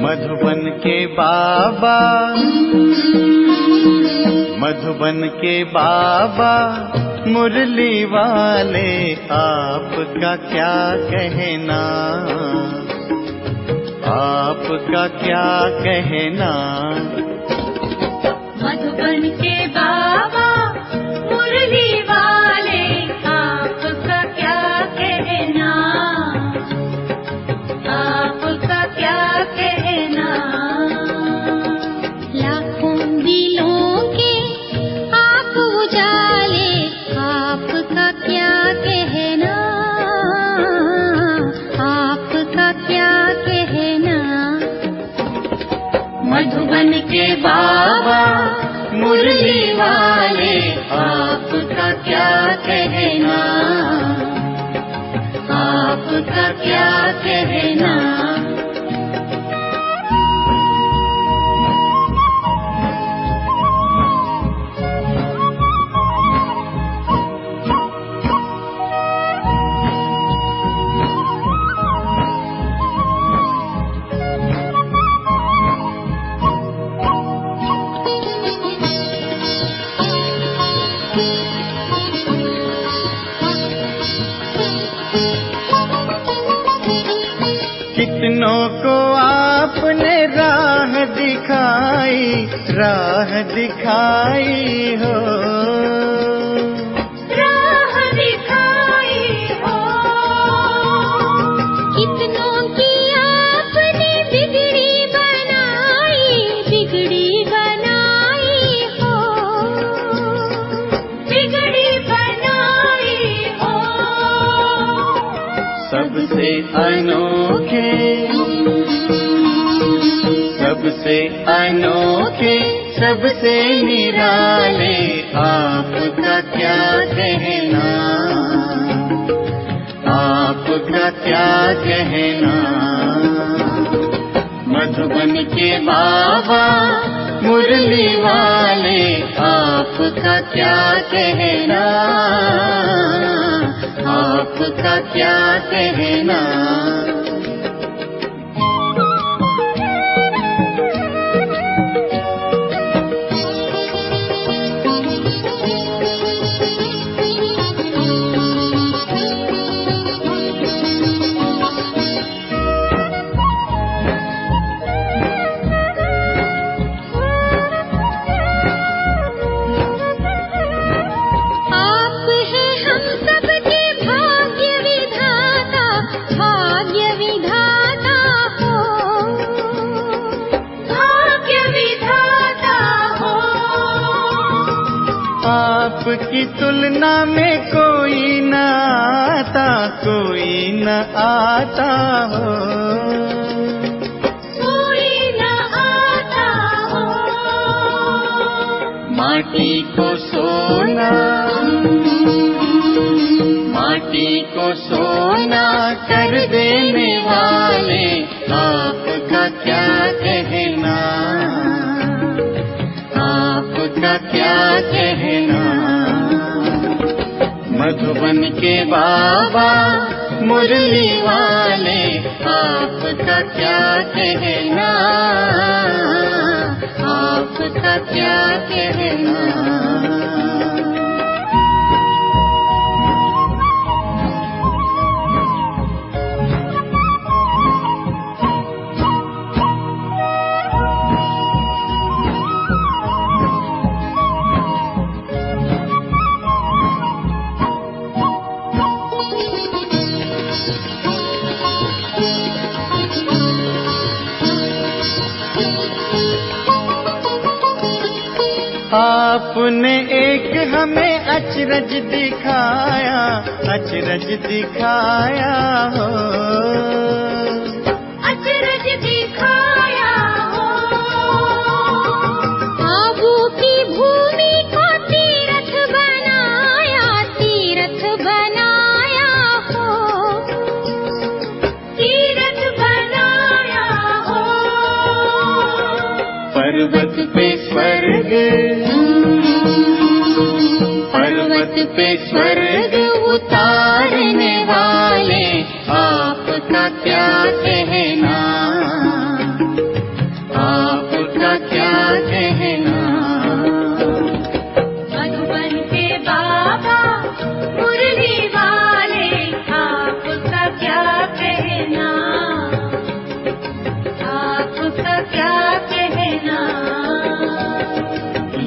मधुबन के बाबा, मधुबन के बाबा मुरली वाले, आपका क्या कहना, आपका क्या कहना। मधुबन के बाबा मुरली वाले, आपका क्या कहना, आपका क्या कहना। लाखों दिलों के आप उजाले, आपका क्या कहना, आपका क्या कहना। मधुबन के बाबा मुरली वाले, आपका क्या कहना, आपका क्या कहना। कितनों को आपने राह दिखाई, राह दिखाई हो, राह दिखाई हो। कितनों की आपने बिगड़ी बनाई, बिगड़ी बनाई हो, बिगड़ी बनाई हो। सबसे अनोखे, सबसे अनोखे, सबसे निराले, आपका क्या कहना, आपका क्या कहना। मधुबन के बाबा मुरली वाले, आपका क्या कहना, आपका क्या कहना। आपकी तुलना में कोई न आता, कोई न आता हो, कोई न आता हो। माटी को सोना, माटी को सोना कर देने वाले, आपका क्या कहना, आपका क्या कहना। मधुबन के बाबा मुरली वाले, आपका क्या कहना, आपका क्या कहना। आपने एक हमें अचरज दिखाया, अचरज दिखाया हो, अचरज दिखाया हो। आबू की भूमि को तीर्थ बनाया, तीर्थ बनाया हो, तीर्थ बनाया हो। पर्वत पे स्वर्ग, पर्वत पे स्वर्ग उतारने वाले, आपका क्या कहना,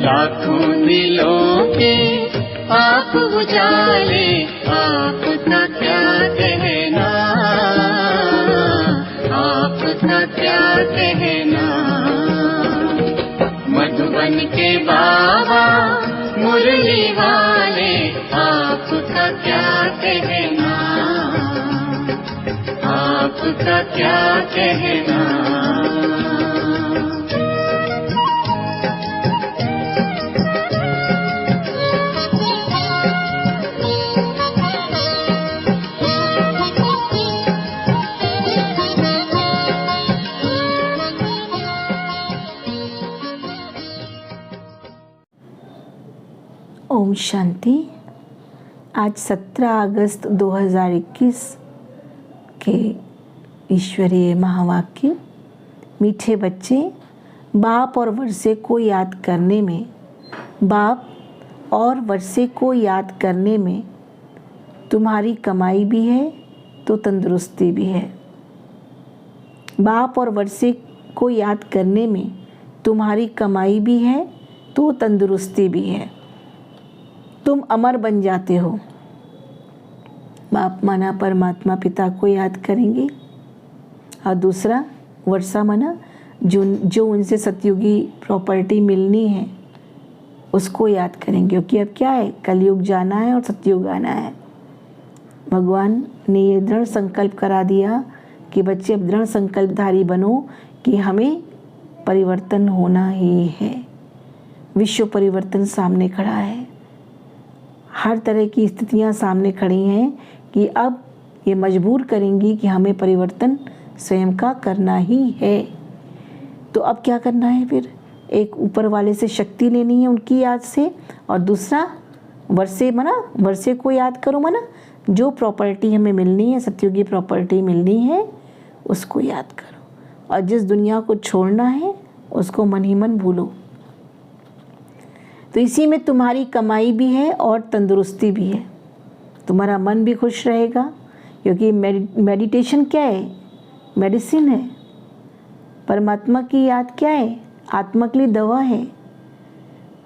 लाखों दिलों के आप उजाले, आपका क्या कहना, आपका क्या कहना। मधुबन के बाबा मुरली वाले, आपका क्या कहना, आपका क्या कहना। ओम शांति। आज 17 अगस्त 2021 के ईश्वरीय महावाक्य। मीठे बच्चे, बाप और वर्षे को याद करने में, बाप और वर्षे को याद करने में तुम्हारी कमाई भी है तो तंदुरुस्ती भी है। बाप और वर्षे को याद करने में तुम्हारी कमाई भी है तो तंदुरुस्ती भी है। तुम अमर बन जाते हो। बाप माना परमात्मा पिता को याद करेंगे, और दूसरा वर्षा माना जो उनसे सतयुगी प्रॉपर्टी मिलनी है उसको याद करेंगे, क्योंकि अब क्या है, कलयुग जाना है और सतयुग आना है। भगवान ने ये दृढ़ संकल्प करा दिया कि बच्चे अब दृढ़ संकल्पधारी बनो कि हमें परिवर्तन होना ही है। विश्व परिवर्तन सामने खड़ा है, हर तरह की स्थितियां सामने खड़ी हैं कि अब ये मजबूर करेंगी कि हमें परिवर्तन स्वयं का करना ही है। तो अब क्या करना है फिर? एक ऊपर वाले से शक्ति लेनी है उनकी याद से, और दूसरा वर्षे को याद करो, माना जो प्रॉपर्टी हमें मिलनी है, सतयुगी प्रॉपर्टी मिलनी है उसको याद करो, और जिस दुनिया को छोड़ना है उसको मन ही मन भूलो। तो इसी में तुम्हारी कमाई भी है और तंदुरुस्ती भी है। तुम्हारा मन भी खुश रहेगा, क्योंकि मेडिटेशन क्या है? मेडिसिन है। परमात्मा की याद क्या है? आत्मा के लिए दवा है।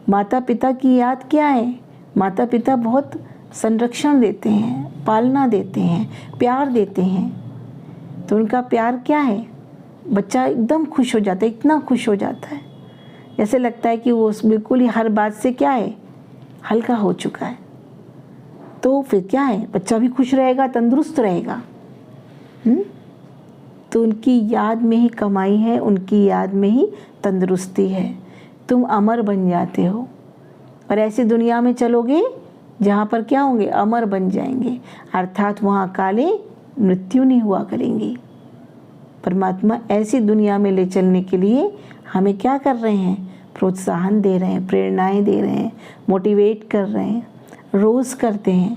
माता पिता की याद क्या है? माता पिता बहुत संरक्षण देते हैं, पालना देते हैं, प्यार देते हैं। तो उनका प्यार क्या है? बच्चा एकदम खुश हो जाता है, इतना खुश हो जाता है जैसे लगता है कि वो बिल्कुल ही हर बात से क्या है, हल्का हो चुका है। तो फिर क्या है, बच्चा भी खुश रहेगा, तंदुरुस्त रहेगा। तो उनकी याद में ही कमाई है, उनकी याद में ही तंदुरुस्ती है। तुम अमर बन जाते हो, और ऐसी दुनिया में चलोगे जहाँ पर क्या होंगे, अमर बन जाएंगे, अर्थात वहाँ काले मृत्यु नहीं हुआ करेंगी। परमात्मा ऐसी दुनिया में ले चलने के लिए हमें क्या कर रहे हैं? प्रोत्साहन दे रहे हैं, प्रेरणाएं दे रहे हैं, मोटिवेट कर रहे हैं, रोज़ करते हैं।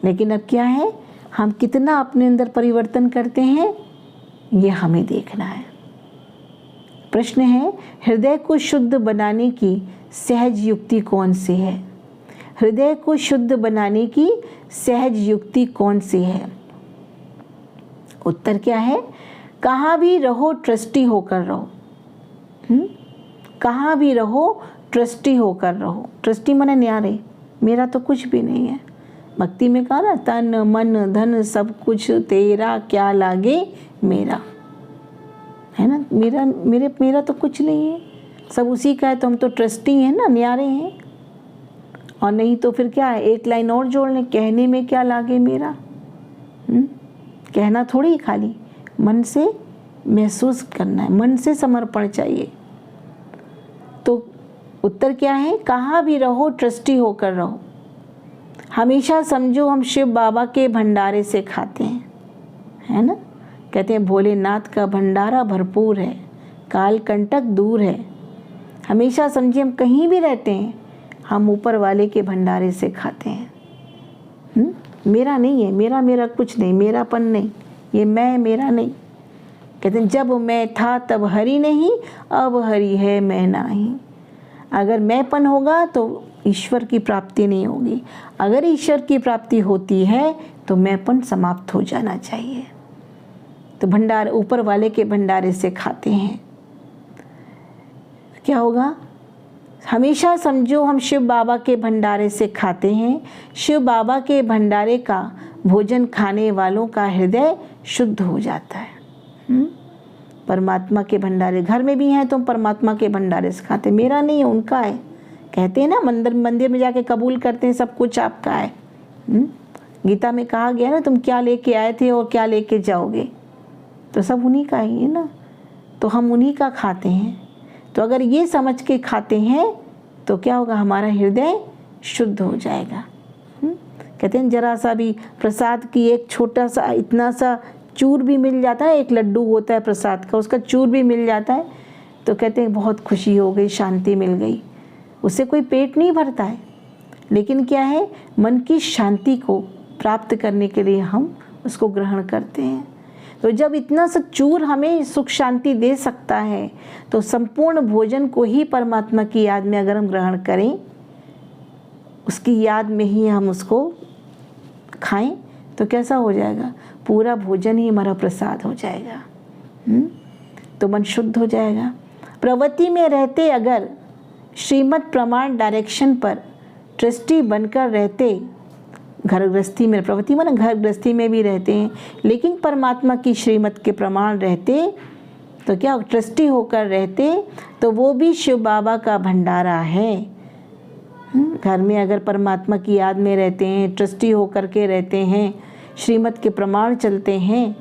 लेकिन अब क्या है, हम कितना अपने अंदर परिवर्तन करते हैं ये हमें देखना है। प्रश्न है, हृदय को शुद्ध बनाने की सहज युक्ति कौन सी है? हृदय को शुद्ध बनाने की सहज युक्ति कौन सी है? उत्तर क्या है? कहाँ भी रहो ट्रस्टी होकर रहो। कहाँ भी रहो ट्रस्टी होकर रहो। ट्रस्टी माने न्यारे, मेरा तो कुछ भी नहीं है। भक्ति में कहा ना, तन मन धन सब कुछ तेरा, क्या लागे मेरा, है ना। मेरा तो कुछ नहीं है, सब उसी का है। तो हम तो ट्रस्टी हैं ना, न्यारे हैं। और नहीं तो फिर क्या है, एक लाइन और जोड़ लें, कहने में क्या लागे मेरा। कहना थोड़ी खाली, मन से महसूस करना है, मन से समर्पण चाहिए। तो उत्तर क्या है? कहाँ भी रहो ट्रस्टी होकर रहो। हमेशा समझो हम शिव बाबा के भंडारे से खाते हैं, है ना। कहते हैं भोलेनाथ का भंडारा भरपूर है, काल कंटक दूर है। हमेशा समझिए हम कहीं भी रहते हैं, हम ऊपर वाले के भंडारे से खाते हैं। मेरा नहीं है, मेरा कुछ नहीं, मेरापन नहीं, ये मैं मेरा नहीं। कहते हैं जब मैं था तब हरि नहीं, अब हरि है मैं नहीं। अगर मैंपन होगा तो ईश्वर की प्राप्ति नहीं होगी। अगर ईश्वर की प्राप्ति होती है तो मैंपन समाप्त हो जाना चाहिए। तो भंडार, ऊपर वाले के भंडारे से खाते हैं, क्या होगा? हमेशा समझो हम शिव बाबा के भंडारे से खाते हैं। शिव बाबा के भंडारे का भोजन खाने वालों का हृदय शुद्ध हो जाता है। परमात्मा के भंडारे घर में भी हैं तो परमात्मा के भंडारे से खाते, मेरा नहीं है उनका है। कहते हैं ना, मंदिर में जाके कबूल करते हैं सब कुछ आपका है। गीता में कहा गया ना, तुम क्या लेके आए थे और क्या लेके जाओगे, तो सब उन्हीं का ही है ना, तो हम उन्हीं का खाते हैं। तो अगर ये समझ के खाते हैं तो क्या होगा, हमारा हृदय शुद्ध हो जाएगा। कहते हैं जरा सा भी प्रसाद की एक छोटा सा इतना सा चूर भी मिल जाता है, एक लड्डू होता है प्रसाद का, उसका चूर भी मिल जाता है तो कहते हैं बहुत खुशी हो गई, शांति मिल गई। उससे कोई पेट नहीं भरता है, लेकिन क्या है, मन की शांति को प्राप्त करने के लिए हम उसको ग्रहण करते हैं। तो जब इतना सा चूर हमें सुख शांति दे सकता है तो संपूर्ण भोजन को ही परमात्मा की याद में अगर हम ग्रहण करें, उसकी याद में ही हम उसको खाएं तो कैसा हो जाएगा, पूरा भोजन ही हमारा प्रसाद हो जाएगा। तो मन शुद्ध हो जाएगा। प्रवृत्ति में रहते अगर श्रीमत प्रमाण डायरेक्शन पर ट्रस्टी बनकर रहते, घर गृहस्थी में, प्रवृत्ति माना घर गृहस्थी में भी रहते हैं, लेकिन परमात्मा की श्रीमत के प्रमाण रहते तो क्या ट्रस्टी होकर रहते, तो वो भी शिव बाबा का भंडारा है। घर में अगर परमात्मा की याद में रहते हैं, ट्रस्टी होकर के रहते हैं, श्रीमत के प्रमाण चलते हैं,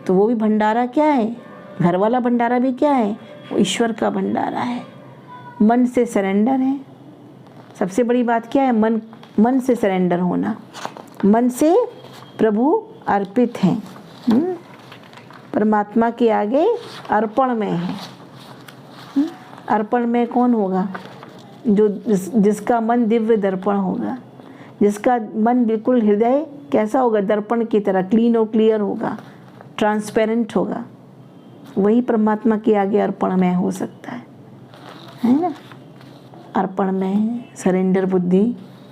तो वो भी भंडारा क्या है, घर वाला भंडारा भी क्या है, वो ईश्वर का भंडारा है। मन से सरेंडर है। सबसे बड़ी बात क्या है, मन से सरेंडर होना, मन से प्रभु अर्पित हैं, परमात्मा के आगे अर्पण में है। अर्पण में कौन होगा, जो जिसका मन दिव्य दर्पण होगा, जिसका मन बिल्कुल हृदय कैसा होगा, दर्पण की तरह क्लीन और क्लियर होगा, ट्रांसपेरेंट होगा, वही परमात्मा के आगे अर्पण में हो सकता है ना। अर्पण में सरेंडर बुद्धि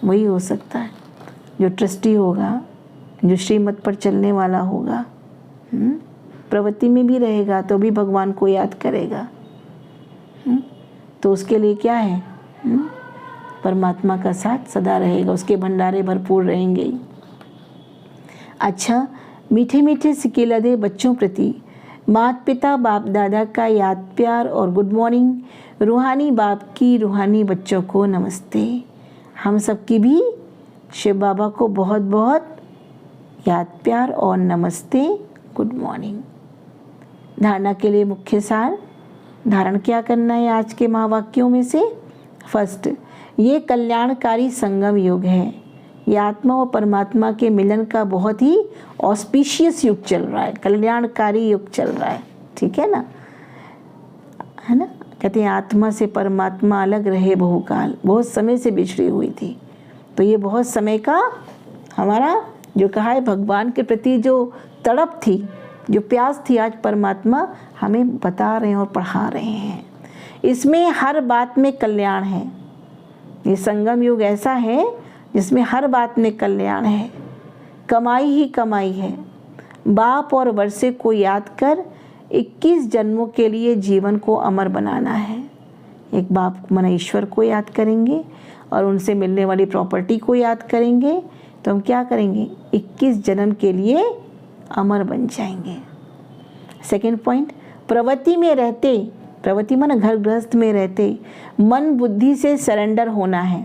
वही हो सकता है जो ट्रस्टी होगा, जो श्रीमत पर चलने वाला होगा। प्रवृत्ति में भी रहेगा तो भी भगवान को याद करेगा। तो उसके लिए क्या है, परमात्मा का साथ सदा रहेगा, उसके भंडारे भरपूर रहेंगे। अच्छा, मीठे मीठे सिकेला दे बच्चों प्रति माता पिता बाप दादा का याद प्यार और गुड मॉर्निंग। रूहानी बाप की रूहानी बच्चों को नमस्ते। हम सबकी भी शिव बाबा को बहुत बहुत याद प्यार और नमस्ते, गुड मॉर्निंग। धारणा के लिए मुख्य सार, धारण क्या करना है आज के महावाक्यों में से। फर्स्ट, ये कल्याणकारी संगम युग है। ये आत्मा और परमात्मा के मिलन का बहुत ही ऑस्पिशियस युग चल रहा है, कल्याणकारी युग चल रहा है, ठीक है ना, है ना। कहते हैं आत्मा से परमात्मा अलग रहे बहुकाल, बहुत समय से बिछड़ी हुई थी। तो ये बहुत समय का हमारा जो कहा है भगवान के प्रति जो तड़प थी, जो प्यास थी, आज परमात्मा हमें बता रहे हैं और पढ़ा रहे हैं। इसमें हर बात में कल्याण है। ये संगम युग ऐसा है जिसमें हर बात में कल्याण है, कमाई ही कमाई है। बाप और वर्षे को याद कर 21 जन्मों के लिए जीवन को अमर बनाना है। एक बाप मन ईश्वर को याद करेंगे और उनसे मिलने वाली प्रॉपर्टी को याद करेंगे तो हम क्या करेंगे, 21 जन्म के लिए अमर बन जाएंगे। सेकंड पॉइंट, प्रवृत्ति में रहते, प्रवृत्ति माना घर गृहस्थ में रहते, मन बुद्धि से सरेंडर होना है।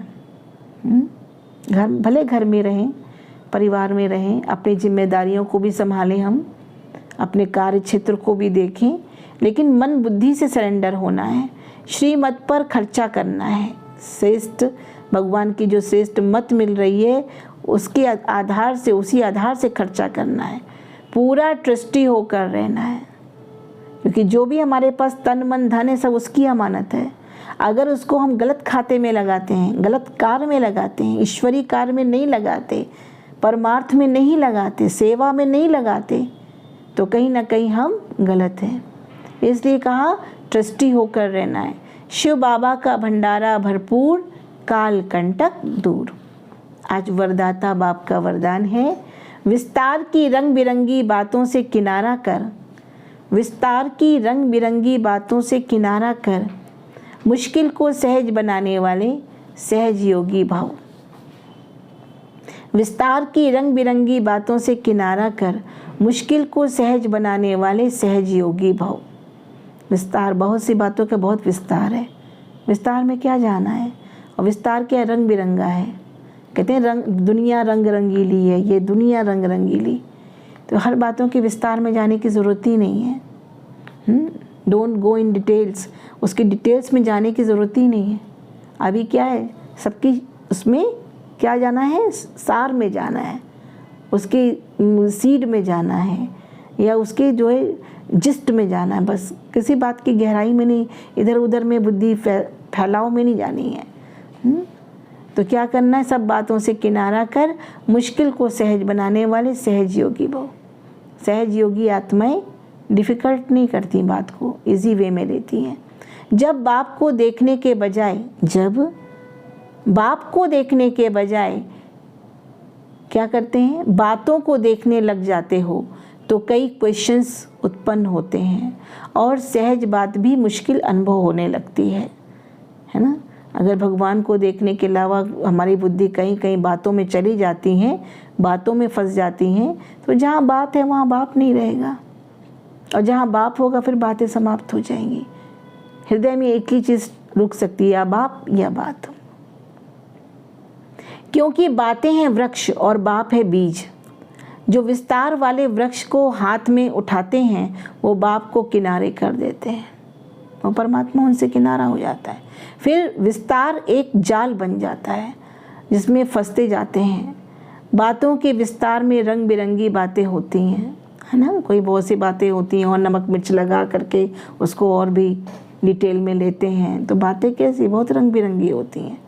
घर भले घर में रहें, परिवार में रहें, अपनी जिम्मेदारियों को भी संभालें, हम अपने कार्य क्षेत्र को भी देखें, लेकिन मन बुद्धि से सरेंडर होना है। श्रीमत पर खर्चा करना है। श्रेष्ठ भगवान की जो श्रेष्ठ मत मिल रही है उसके आधार से, उसी आधार से खर्चा करना है। पूरा ट्रस्टी होकर रहना है, क्योंकि जो भी हमारे पास तन मन धन है सब उसकी अमानत है। अगर उसको हम गलत खाते में लगाते हैं, गलत कार्य में लगाते हैं, ईश्वरीय कार्य में नहीं लगाते, परमार्थ में नहीं लगाते, सेवा में नहीं लगाते, तो कहीं ना कहीं हम गलत हैं। इसलिए कहा ट्रस्टी होकर रहना है। शिव बाबा का भंडारा भरपूर, काल कंटक दूर। आज वरदाता बाप का वरदान है, विस्तार की रंग बिरंगी बातों से किनारा कर, विस्तार की रंग बिरंगी बातों से किनारा कर, मुश्किल को सहज बनाने वाले सहज योगी भव। विस्तार की रंग बिरंगी बातों से किनारा कर मुश्किल को सहज बनाने वाले सहज योगी भव। विस्तार, बहुत सी बातों का बहुत विस्तार है। विस्तार में क्या जाना है? और विस्तार क्या रंग बिरंगा है। कहते हैं रंग, दुनिया रंग रंगीली है, ये दुनिया रंग रंगीली। तो हर बातों के विस्तार में जाने की ज़रूरत ही नहीं है। डोंट गो इन डिटेल्स, उसकी डिटेल्स में जाने की ज़रूरत ही नहीं है। अभी क्या है, सबकी उसमें क्या जाना है, सार में जाना है, उसके सीड में जाना है, या उसके जो है जिस्ट में जाना है। बस किसी बात की गहराई में नहीं, इधर उधर में बुद्धि फैलाव में नहीं जानी है। तो क्या करना है, सब बातों से किनारा कर मुश्किल को सहज बनाने वाले सहज योगी भव। सहज योगी आत्माएं डिफ़िकल्ट नहीं करती, बात को इजी वे में लेती हैं। जब बाप को देखने के बजाय क्या करते हैं, बातों को देखने लग जाते हो तो कई क्वेश्चंस उत्पन्न होते हैं और सहज बात भी मुश्किल अनुभव होने लगती है ना। अगर भगवान को देखने के अलावा हमारी बुद्धि कहीं कहीं बातों में चली जाती हैं, बातों में फंस जाती हैं, तो जहाँ बात है वहाँ बाप नहीं रहेगा, और जहाँ बाप होगा फिर बातें समाप्त हो जाएंगी। हृदय में एक ही चीज़ रुक सकती है, या बाप या बात। क्योंकि बातें हैं वृक्ष और बाप है बीज। जो विस्तार वाले वृक्ष को हाथ में उठाते हैं वो बाप को किनारे कर देते हैं, वो परमात्मा उनसे किनारा हो जाता है। फिर विस्तार एक जाल बन जाता है जिसमें फंसते जाते हैं। बातों के विस्तार में रंग बिरंगी बातें होती हैं, है ना। कोई बहुत सी बातें होती हैं और नमक मिर्च लगा करके उसको और भी डिटेल में लेते हैं। तो बातें कैसी, बहुत रंग बिरंगी होती हैं,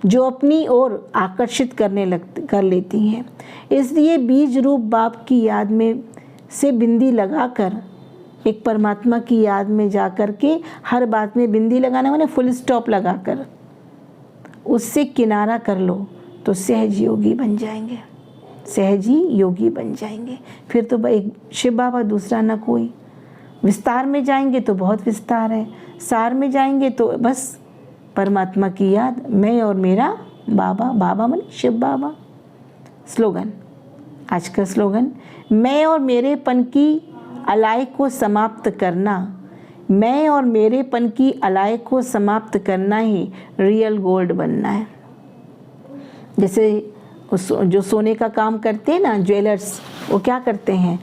जो अपनी ओर आकर्षित कर लेती हैं। इसलिए बीज रूप बाप की याद में से बिंदी लगाकर, एक परमात्मा की याद में जा कर के हर बात में बिंदी लगाना माने फुल स्टॉप लगाकर उससे किनारा कर लो तो सहज योगी बन जाएंगे, सहजी योगी बन जाएंगे। फिर तो एक शिव बाबा, दूसरा ना कोई। विस्तार में जाएंगे तो बहुत विस्तार है, सार में जाएंगे तो बस परमात्मा की याद, मैं और मेरा बाबा। बाबा मन शिव बाबा। स्लोगन, आज का स्लोगन, मैं और मेरेपन की अलाय को समाप्त करना, मैं और मेरेपन की अलाय को समाप्त करना ही रियल गोल्ड बनना है। जैसे जो सोने का काम करते हैं ना ज्वेलर्स, वो क्या करते हैं,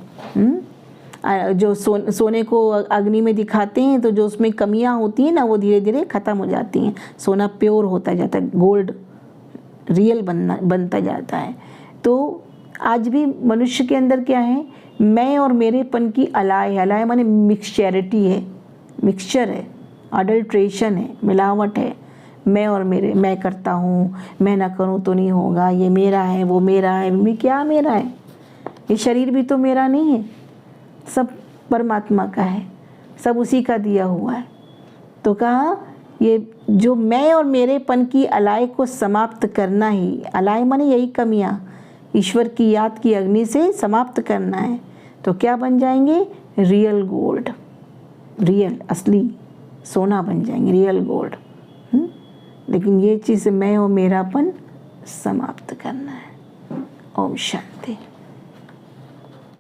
जो सोने को अग्नि में दिखाते हैं तो जो उसमें कमियां होती हैं ना वो धीरे धीरे ख़त्म हो जाती हैं, सोना प्योर होता जाता है, गोल्ड रियल बनता जाता है। तो आज भी मनुष्य के अंदर क्या है, मैं और मेरेपन की अलाय, अलाय माने मिक्सचैरिटी है, मिक्सचर है, अडल्ट्रेशन है, मिलावट है। मैं और मेरे, मैं करता हूँ, मैं ना करूँ तो नहीं होगा, ये मेरा है, वो मेरा है। मैं क्या मेरा है, ये शरीर भी तो मेरा नहीं है, सब परमात्मा का है, सब उसी का दिया हुआ है। तो कहा ये जो मैं और मेरेपन की अलाय को समाप्त करना ही, अलाय माने यही कमियां, ईश्वर की याद की अग्नि से समाप्त करना है। तो क्या बन जाएंगे, रियल गोल्ड, रियल असली सोना बन जाएंगे, रियल गोल्ड। लेकिन ये चीज़ मैं और मेरापन समाप्त करना है। ओम शांति।